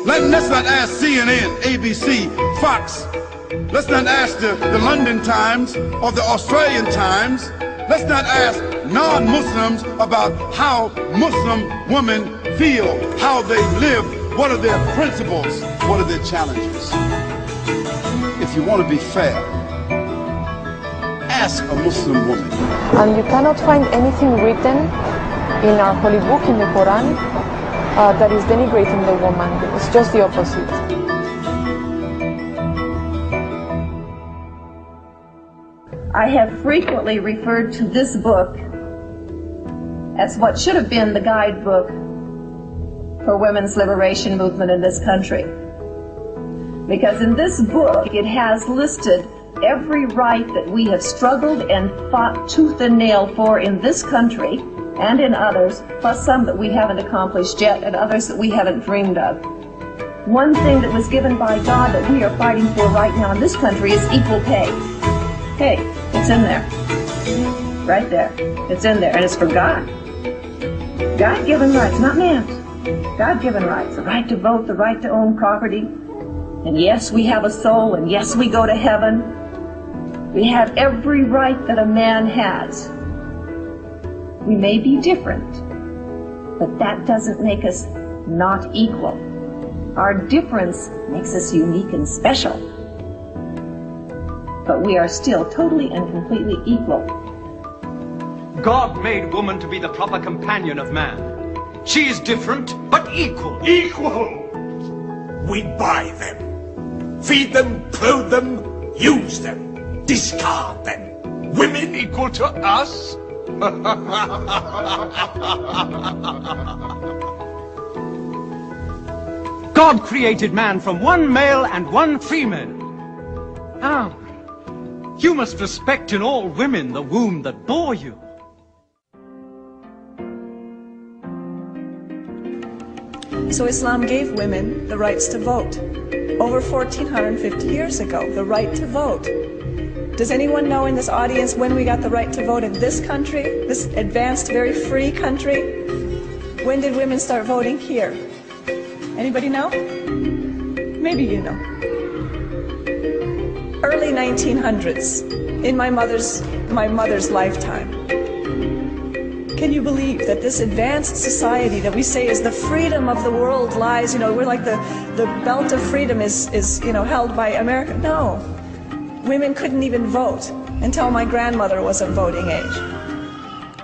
Let's not ask CNN, ABC, Fox. Let's not ask the London Times or the Australian Times. Let's not ask non-Muslims about how Muslim women feel, how they live, what are their principles, what are their challenges. If you want to be fair, ask a Muslim woman. And you cannot find anything written in our holy book, in the Quran, that is denigrating the woman. It's just the opposite. I have frequently referred to this book as what should have been the guidebook for women's liberation movement in this country. Because in this book, it has listed every right that we have struggled and fought tooth and nail for in this country and in others, plus some that we haven't accomplished yet and others that we haven't dreamed of. One thing that was given by God that we are fighting for right now in this country is equal pay. Hey, it's in there. Right there. It's in there, and it's for God. God-given rights, not man's. God-given rights. The right to vote, the right to own property. And yes, we have a soul, and yes, we go to heaven. We have every right that a man has. We may be different, but that doesn't make us not equal. Our difference makes us unique and special. But we are still totally and completely equal. God made woman to be the proper companion of man. She is different, but equal. Equal! We buy them, feed them, clothe them, use them, discard them. Women Equal to us? God created man from one male and one female. How? You must respect in all women the womb that bore you. So Islam gave women the rights to vote over 1450 years ago, the right to vote. Does anyone know in this audience when we got the right to vote in this country, this advanced, very free country? When did women start voting here? Anybody know? Maybe you know. Early 1900s, in my mother's lifetime. Can you believe that this advanced society that we say is the freedom of the world lies, we're like the belt of freedom is held by America? No. Women couldn't even vote until my grandmother was of voting age.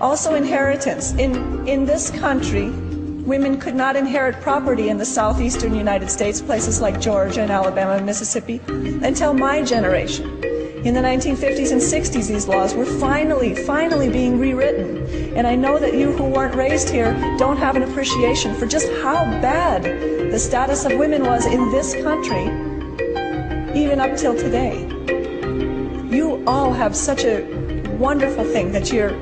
Also inheritance. In this country, women could not inherit property in the southeastern United States, places like Georgia and Alabama and Mississippi, until my generation. In the 1950s and 60s, these laws were finally being rewritten. And I know that you who weren't raised here don't have an appreciation for just how bad the status of women was in this country, even up till today. You all have such a wonderful thing that you're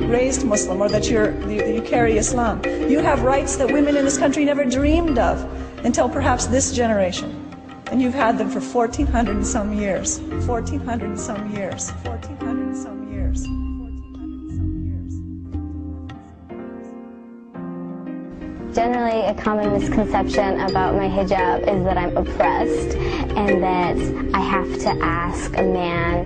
raised Muslim or that you carry Islam. You have rights that women in this country never dreamed of until perhaps this generation. And you've had them for 1,400 and some years. 1,400 and some years. 1,400 and some years. 1,400 and some years. Generally, a common misconception about my hijab is that I'm oppressed and that I have to ask a man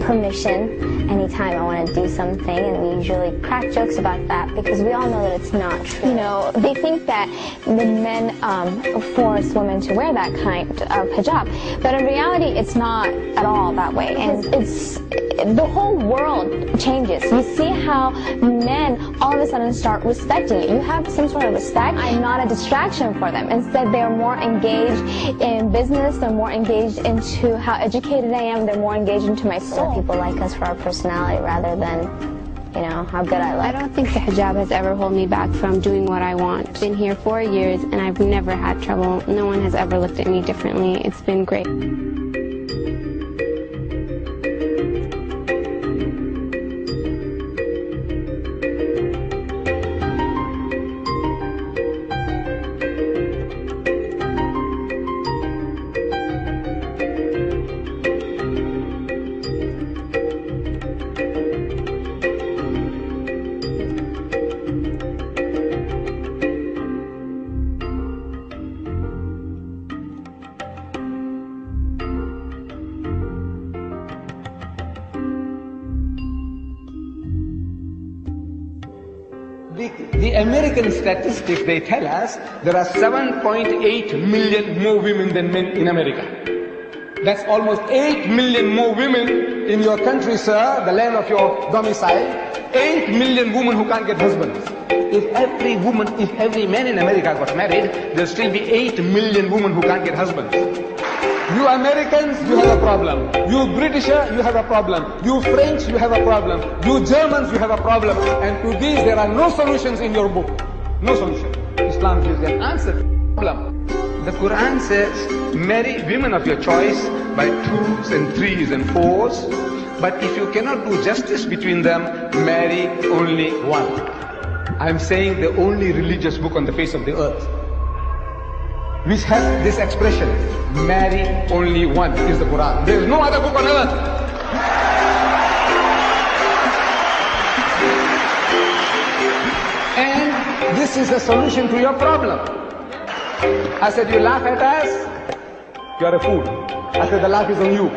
permission anytime I want to do something, and we usually crack jokes about that because we all know that it's not true. They think that the men force women to wear that kind of hijab, but in reality, it's not at all that way, and the whole world changes. You see how men all of a sudden start respecting you. You have some sort of respect. I'm not a distraction for them. Instead, they're more engaged in business. They're more engaged into how educated I am. They're more engaged into my soul. People like us for our personality rather than, how good I look. I don't think the hijab has ever held me back from doing what I want. I've been here 4 years and I've never had trouble. No one has ever looked at me differently. It's been great. The American statistics, they tell us there are 7.8 million more women than men in America. That's almost 8 million more women in your country, sir, the land of your domicile. 8 million women who can't get husbands. If every man in America got married, there'll still be 8 million women who can't get husbands. You Americans, you have a problem. You Britisher, you have a problem. You French, you have a problem. You Germans, you have a problem. And to these, there are no solutions in your book. No solution. Islam gives an answer to the problem. The Quran says, marry women of your choice by 2s and 3s and 4s. But if you cannot do justice between them, marry only one. I'm saying the only religious book on the face of the earth which has this expression, marry only one, is the Quran. There is no other book on earth. And this is the solution to your problem. I said, you laugh at us, you're a fool. I said, the laugh is on you.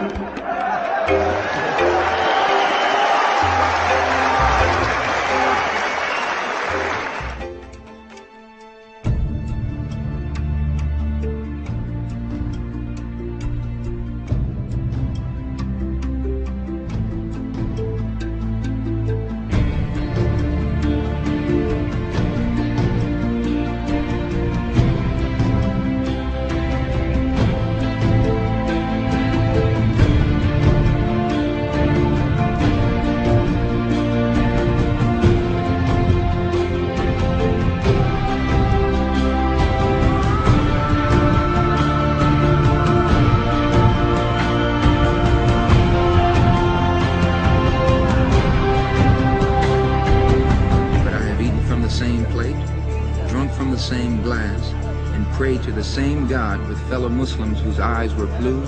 Same glass and pray to the same God with fellow Muslims whose eyes were blue,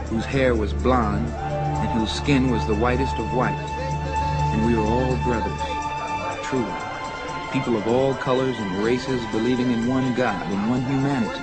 whose hair was blonde, and whose skin was the whitest of white. And we were all brothers, truly, people of all colors and races believing in one God, in one humanity.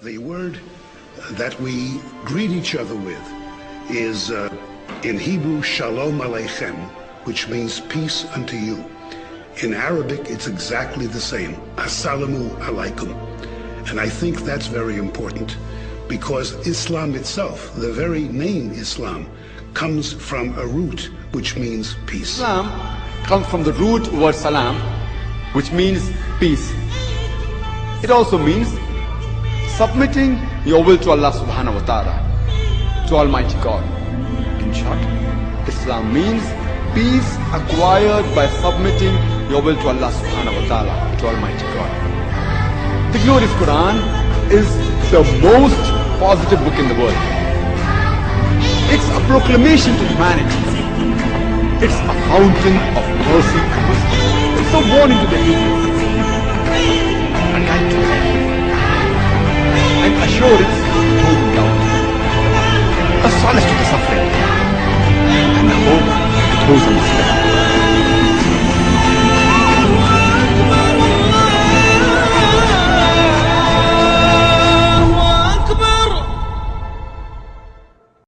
The word that we greet each other with is in Hebrew, Shalom Aleichem, which means peace unto you. In Arabic, it's exactly the same, Assalamu Alaikum. And I think that's very important because Islam itself, the very name Islam, comes from a root which means peace. Islam comes from the root word salam, which means peace. It also means submitting your will to Allah subhanahu wa ta'ala, to Almighty God. In short, Islam means peace acquired by submitting your will to Allah subhanahu wa ta'ala, to Almighty God. The glorious Quran is the most positive book in the world. It's a proclamation to humanity. It's a fountain of mercy and wisdom. It's a warning to the heedless, a guide to them, an assurance to those in doubt, a solace to the suffering, and a hope to those on despair.